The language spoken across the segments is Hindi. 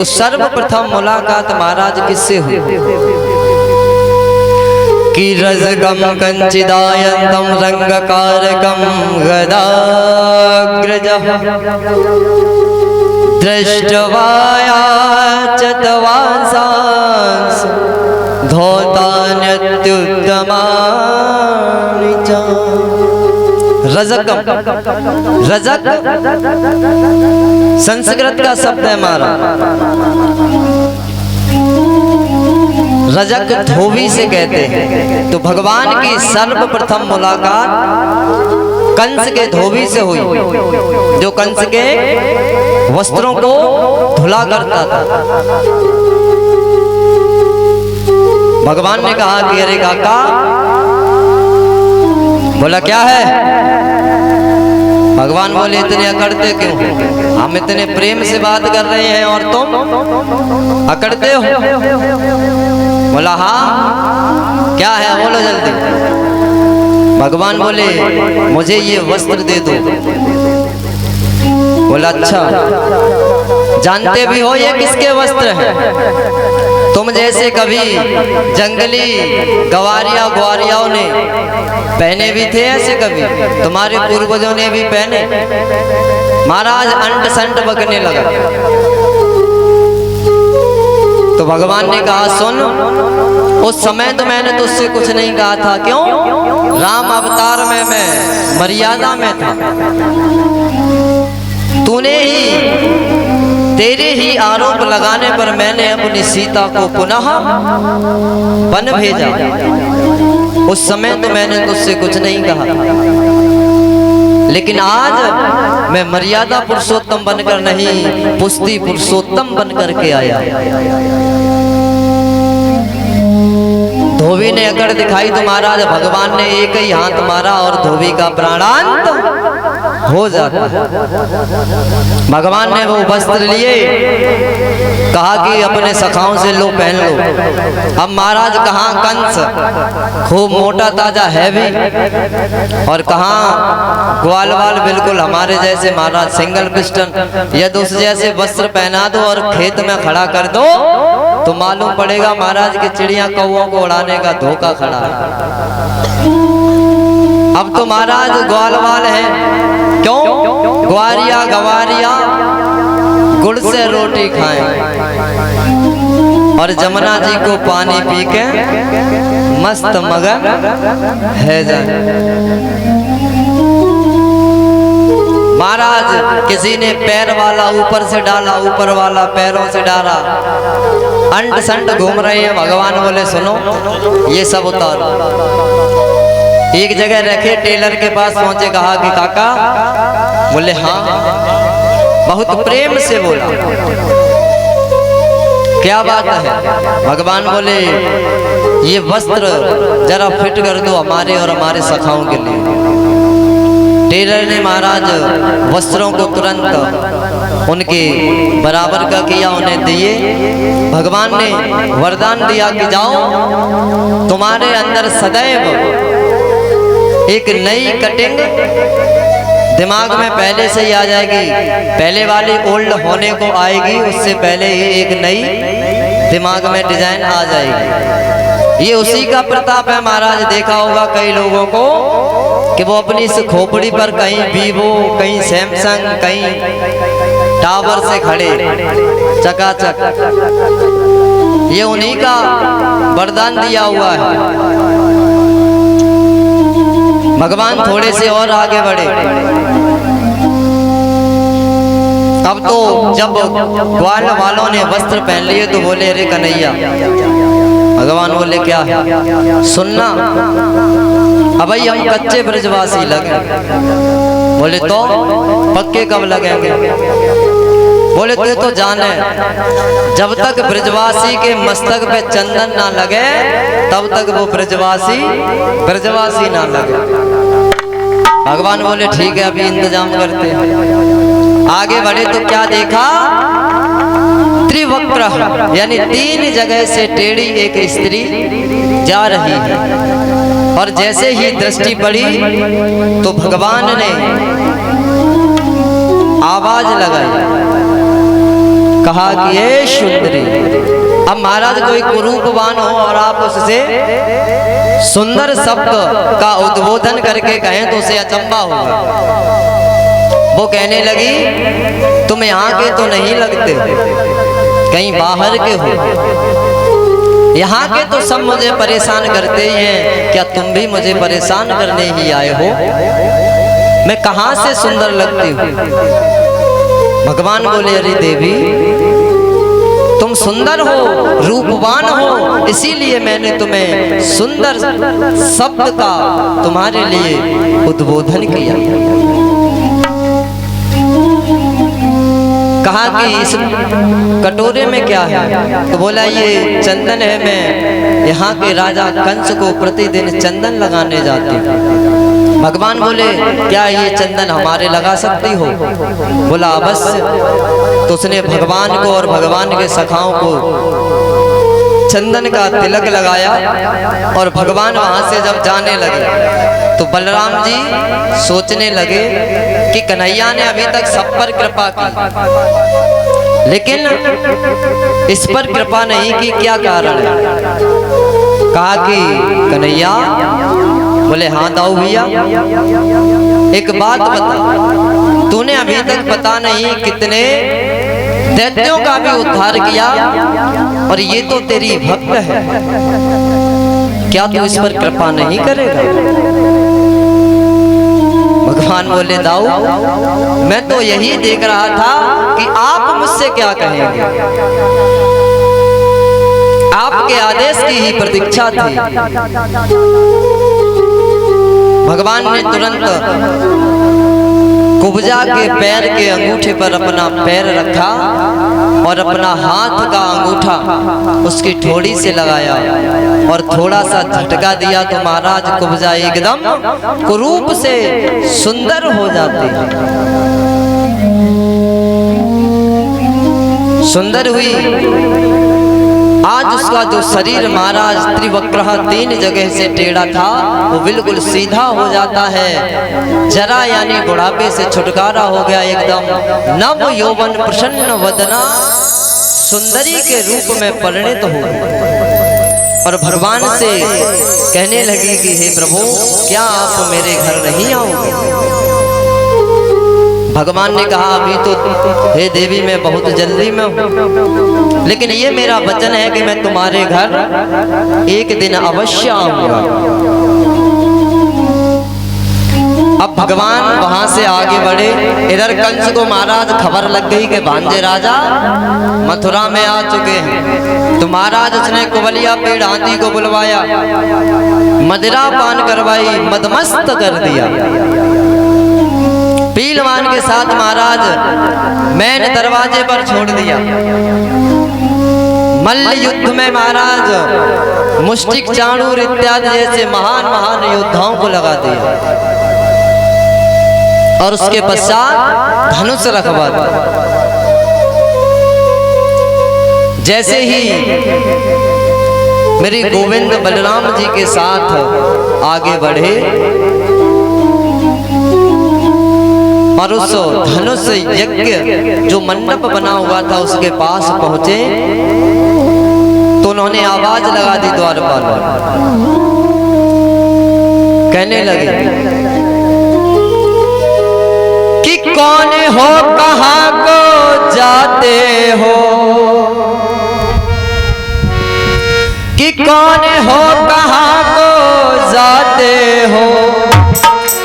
तो सर्वप्रथम मुलाकात महाराज किससे हुई कि रजगम कंचिदायंतम रंगकारकम गदाग्रजः दृष्टवायाचतवांसांस धौतान्यत्युत्तमानि च। रजकम, रजक संस्कृत का शब्द है हमारा। रजक धोबी से कहते हैं। तो भगवान की सर्वप्रथम मुलाकात कंस के धोबी से हुई, जो कंस के वस्त्रों को धुला करता था। भगवान ने कहा कि अरे काका, बोला क्या है? भगवान बोले इतने अकड़ते क्यों? हम इतने प्रेम से बात कर रहे हैं और तुम अकड़ते हो। बोला हाँ क्या है, बोलो जल्दी। भगवान बोले मुझे ये वस्त्र दे दो। बोला अच्छा, जानते भी हो ये किसके वस्त्र हैं? तुम जैसे कभी जंगली गवारिया ग्वारियाओं ने पहने भी थे, ऐसे कभी तुम्हारे पूर्वजों ने भी पहने। महाराज अंट संट बकने लगा। तो भगवान ने कहा सुन, उस समय तो मैंने तुझसे कुछ नहीं कहा था। क्यों? राम अवतार में मैं मर्यादा में था। तूने ही, तेरे ही आरोप लगाने पर मैंने अपनी सीता को पुनः वन भेजा। उस समय तो मैंने तुझसे कुछ नहीं कहा, लेकिन आज मैं मर्यादा पुरुषोत्तम बनकर नहीं, पुष्टि पुरुषोत्तम बनकर के आया। धोबी ने अकड़ दिखाई तो महाराज भगवान ने एक ही हाथ मारा और धोबी का प्राणांत हो जाता। भगवान ने वो वस्त्र लिए, कहा कि अपने सखाओं से लो पहन लो। अब महाराज कहाँ कंस खूब मोटा ताजा है भी, और कहाँ ग्वाल वाल बिल्कुल हमारे जैसे। महाराज सिंगल पिस्टन यदि उस जैसे वस्त्र पहना दो और खेत में खड़ा कर दो तो मालूम पड़ेगा महाराज की चिड़िया कौओं को उड़ाने का धोखा खड़ा है। अब तो महाराज ग्वाल वाल है। क्यों? ग्वारिया गवारिया गुड़ से रोटी खाएं और जमुना जी को पानी पी के मस्त मगन है जाए। महाराज किसी ने पैर वाला ऊपर से डाला, ऊपर वाला पैरों से डाला, अंट संट घूम रहे हैं। भगवान बोले सुनो ये सब उतारो। एक जगह रखे, टेलर के पास पहुंचे, कहा कि काका। बोले हाँ। बहुत प्रेम से बोला क्या बात है? भगवान बोले ये वस्त्र जरा फिट कर दो हमारे और हमारे सखाओं के लिए। टेलर ने महाराज वस्त्रों को तुरंत उनके बराबर का किया, उन्हें दिए। भगवान ने वरदान दिया कि जाओ तुम्हारे अंदर सदैव एक नई कटिंग दिमाग में पहले से ही आ जाएगी। पहले वाली ओल्ड होने को आएगी, उससे पहले ही एक नई दिमाग में डिजाइन आ जाएगी। ये उसी का प्रताप है महाराज। देखा होगा कई लोगों को कि वो अपनी इस खोपड़ी पर कहीं वीवो, कहीं सैमसंग, कहीं टावर से खड़े चकाचक। ये उन्हीं का वरदान दिया हुआ है। भगवान थोड़े से और आगे बढ़े। अब तो जब ग्वाल वालों ने वस्त्र पहन लिए तो बोले अरे कन्हैया। भगवान बोले क्या है? सुनना, अब भाई हम कच्चे ब्रजवासी लगे। बोले तो पक्के कब लगेंगे? बोले तो जाने जब तक ब्रजवासी के मस्तक पे चंदन ना लगे तब तक वो ब्रजवासी ना लगे। भगवान बोले ठीक है अभी इंतजाम करते हैं। आगे बढ़े तो क्या देखा? त्रिवक्र यानी 3 जगह से टेढ़ी एक स्त्री जा रही है। और जैसे ही दृष्टि पड़ी तो भगवान ने आवाज लगाई, कहा कि ये सुंदरी, अब महाराज कोई कुरूपवान हो और आप उससे सुंदर शब्द का उद्बोधन करके कहें तो उसे अचंबा होगा। वो कहने लगी तुम यहाँ के तो नहीं लगते, कहीं बाहर के हो। यहाँ के तो सब मुझे परेशान करते ही हैं, क्या तुम भी मुझे परेशान करने ही आए हो? मैं कहाँ से सुंदर लगती हूँ? भगवान बोले अरे देवी, तुम सुंदर हो, रूपवान हो, इसीलिए मैंने तुम्हें सुंदर शब्द का तुम्हारे लिए उद्बोधन किया। कहा कि इस कटोरे में क्या है? तो बोला ये चंदन है, मैं यहाँ के राजा कंस को प्रतिदिन चंदन लगाने जाती हूँ। भगवान बोले क्या ये चंदन हमारे लगा सकती हो? बोला अवश्य। तो उसने भगवान को और भगवान के सखाओं को चंदन का तिलक लगाया और भगवान वहां से जब जाने लगे तो बलराम जी सोचने लगे कि कन्हैया ने अभी तक सब पर कृपा की, लेकिन इस पर कृपा नहीं की, क्या कारण है? कहा कि कन्हैया, बोले हाँ दाऊ भैया, एक बात बता, तूने अभी तक पता नहीं कितने दैत्यों का भी उद्धार किया और ये तो तेरी भक्त है, क्या तू इस पर कृपा नहीं करेगा? भगवान बोले दाऊ, मैं तो यही देख रहा था कि आप मुझसे क्या कहेंगे, आपके आदेश की ही प्रतीक्षा थी। भगवान ने तुरंत कुब्जा के पैर के अंगूठे पर अपना पैर रखा और अपना हाथ का अंगूठा उसकी ठोड़ी से लगाया और थोड़ा सा झटका दिया तो महाराज कुब्जा एकदम कुरूप से सुंदर हो जाती, सुंदर हुई। आज उसका जो शरीर महाराज त्रिवक्रह 3 जगह से टेढ़ा था वो बिल्कुल सीधा हो जाता है। जरा यानी बुढ़ापे से छुटकारा हो गया, एकदम नव यौवन प्रसन्न वदना सुंदरी के रूप में परिणित हो और भगवान से कहने लगी कि हे प्रभु, क्या आप मेरे घर नहीं आओगे? भगवान ने कहा अभी तो हे देवी मैं बहुत जल्दी में हूँ, लेकिन ये मेरा वचन है कि मैं तुम्हारे घर एक दिन अवश्य आऊंगा। अब भगवान वहां से आगे बढ़े। इधर कंस को महाराज खबर लग गई कि भांजे राजा मथुरा में आ चुके हैं। तो महाराज उसने कुबलिया पेड़ हाथी को बुलवाया, मदिरा पान करवाई, मदमस्त कर दिया। पीलवान के साथ महाराज मैंने दरवाजे पर छोड़ दिया। मल्ल युद्ध में महाराज मुष्टिक, चाणूर इत्यादि जैसे महान महान योद्धाओं को लगा दिया और उसके पश्चात धनुष रखवा दिया। जैसे ही मेरी गोविंद बलराम जी के साथ आगे बढ़े और उस धनुष यज्ञ जो मंडप बना हुआ था उसके पास पहुंचे तो उन्होंने आवाज लगा दी द्वारपाल, कहने लगे कि कौन हो, कहां को जाते हो, कि कौन हो, कहां को जाते हो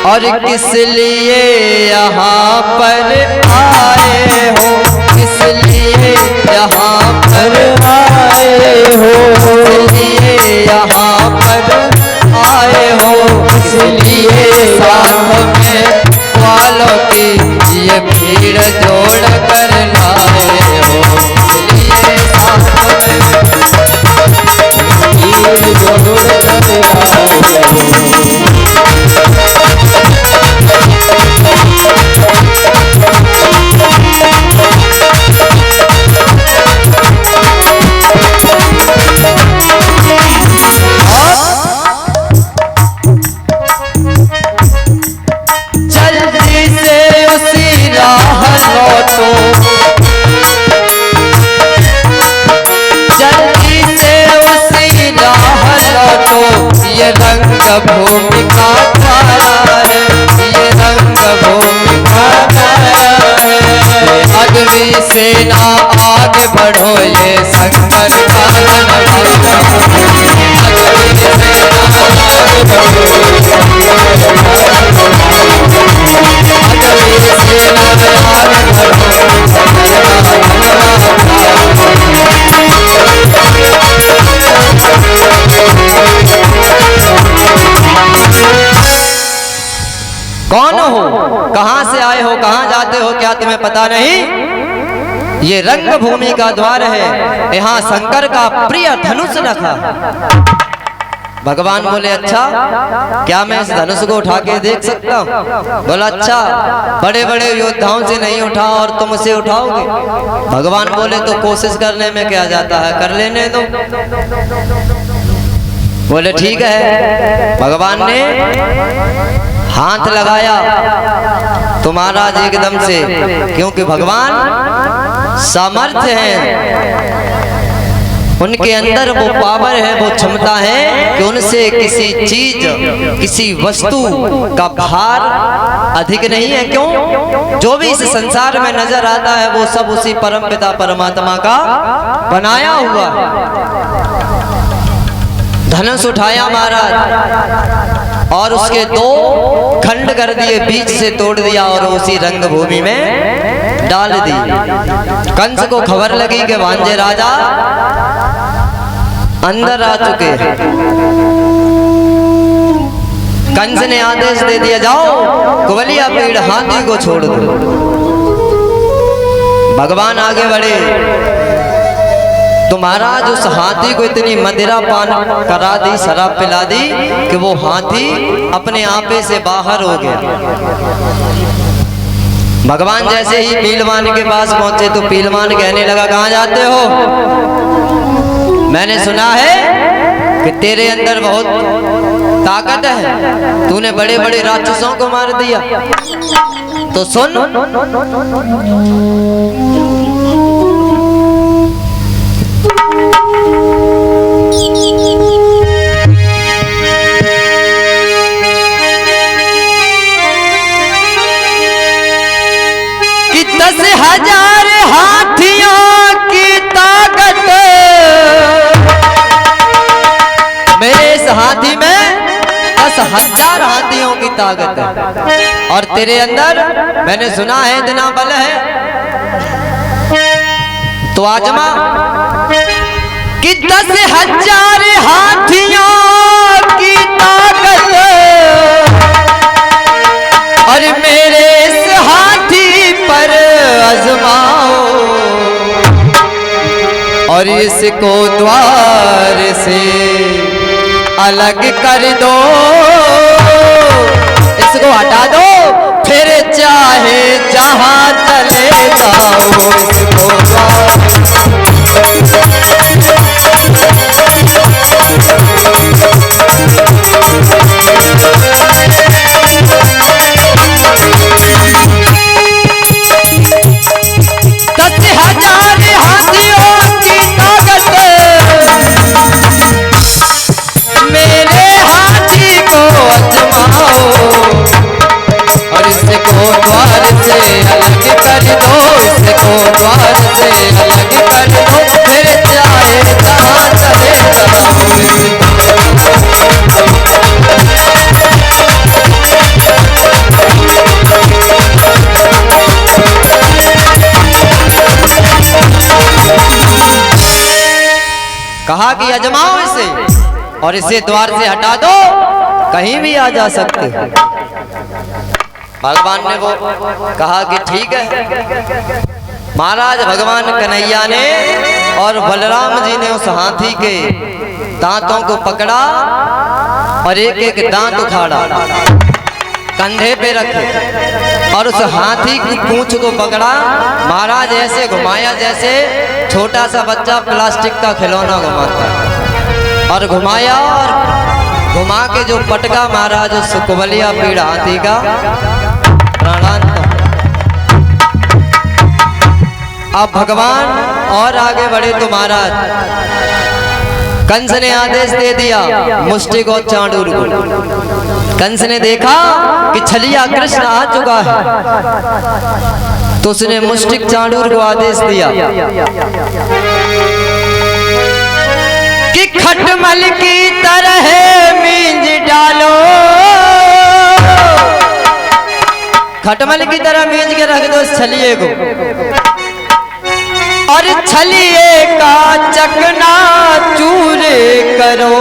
और किस लिए यहाँ पर आए हो, किस लिए यहाँ पर आए हो, किस लिए यहाँ पर आए हो, किस लिए साथ में वालों की ये भीड़ जोड़ कर लाए हो, इसलिए साथ में भीड़ जोड़ कर लाए हो। पढ़ो ये शंकर का कौन हो, कहां से आए हो, कहां जाते हो, क्या तुम्हें पता नहीं? ये रंग भूमि का द्वार है, यहाँ शंकर का प्रिय धनुष रखा। भगवान बोले अच्छा, क्या मैं इस धनुष को उठा के देख सकता हूँ? बोला अच्छा, बड़े बड़े योद्धाओं से नहीं उठा और तुम उसे उठाओगे? भगवान बोले तो कोशिश करने में क्या जाता है, कर लेने दो। बोले ठीक है। भगवान ने हाथ लगाया तो महाराज एकदम से, क्योंकि भगवान सामर्थ्य हैं, उनके अंदर वो पावर है, वो क्षमता है कि उनसे किसी चीज, किसी वस्तु का भार अधिक नहीं है। क्यों? जो भी इस संसार में नजर आता है वो सब उसी परमपिता परमात्मा का बनाया हुआ है। धनुष उठाया महाराज और उसके दो खंड कर दिए, बीच से तोड़ दिया और उसी रंग भूमि में डाल दी। कंस को खबर लगी कि भांजे राजा अंदर आ चुके हैं। कंस ने आदेश दे दिया, जाओ कुवलिया पेड़ हाथी को छोड़ दो। भगवान आगे बढ़े तो महाराज उस हाथी को इतनी मदिरा पान करा दी, शराब पिला दी कि वो हाथी अपने आपे से बाहर हो गया। भगवान जैसे ही पीलवान के पास पहुंचे तो पीलवान कहने लगा, कहां जाते हो? मैंने सुना है कि तेरे अंदर बहुत ताकत है, तूने बड़े बड़े राक्षसों को मार दिया। तो सुन, कि 10,000 हाथियों की ताकत मेरे इस हाथी में, 10,000 हाथियों की ताकत है, और तेरे अंदर मैंने सुना है इतना बल है, तो आजमा कि 10,000 हाथियों की ताकत और मेरे इस हाथी पर आजमाओ और इसको द्वार से अलग कर दो, इसको हटा दो, फिर चाहे जहां चले जाओ, इसको कहा कि अजमाओ इसे और इसे द्वार से हटा दो, कहीं भी आ जा सकते। भगवान ने वो कहा कि ठीक है। महाराज भगवान कन्हैया ने और बलराम जी ने उस हाथी के दांतों को पकड़ा और एक एक दांत उखाड़ा, कंधे पे रखे और उस हाथी की पूंछ को पकड़ा। महाराज ऐसे घुमाया जैसे छोटा सा बच्चा प्लास्टिक का खिलौना घुमाता, और घुमाया और घुमा के जो पटका महाराज उस कुवलिया पीड़ हाथी का प्राणांत। अब भगवान और आगे बढ़े तो महाराज कंस ने आदेश दे दिया मुष्टिक और चांडूर को। कंस ने देखा कि छलिया कृष्ण आ चुका है तो उसने मुष्टिक चांडूर को आदेश दिया कि खटमल की तरह मींज डालो, खटमल की तरह मींज के रख दो छलिए को, और छलिए का चकना चूर करो,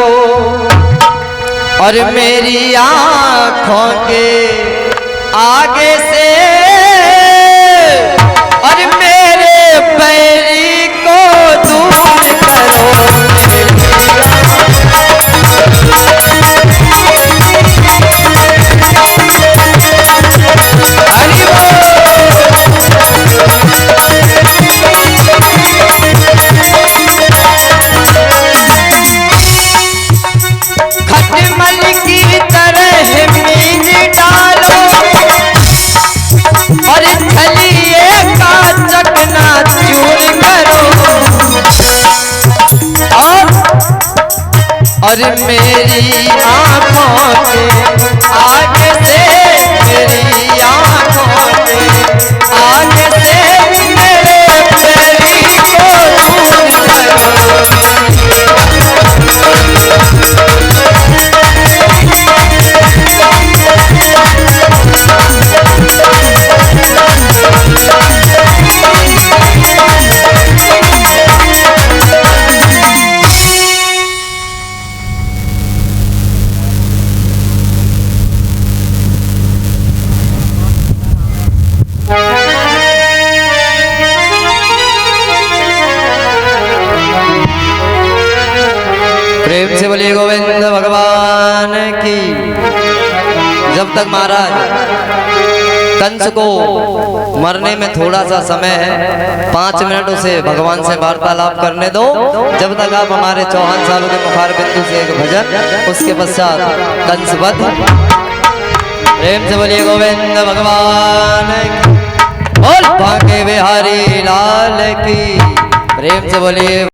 और मेरी आंखों के आगे से और मेरे पैरी को दूर करो। और मेरी आंखों के आगे से, मेरी आंखों के आगे से मेरे पैरी को दूर करो। प्रेम से बोलिए गोविंद भगवान की। जब तक महाराज कंस को मरने में थोड़ा सा समय है, 5 मिनट उसे भगवान से वार्तालाप करने दो। जब तक आप हमारे 54 सालों के मुखार बिंदु से एक भजन, उसके पश्चात कंस वध। प्रेम से बोलिए गोविंद भगवान की। बोल बांके बिहारी लाल की। प्रेम से बोलिए।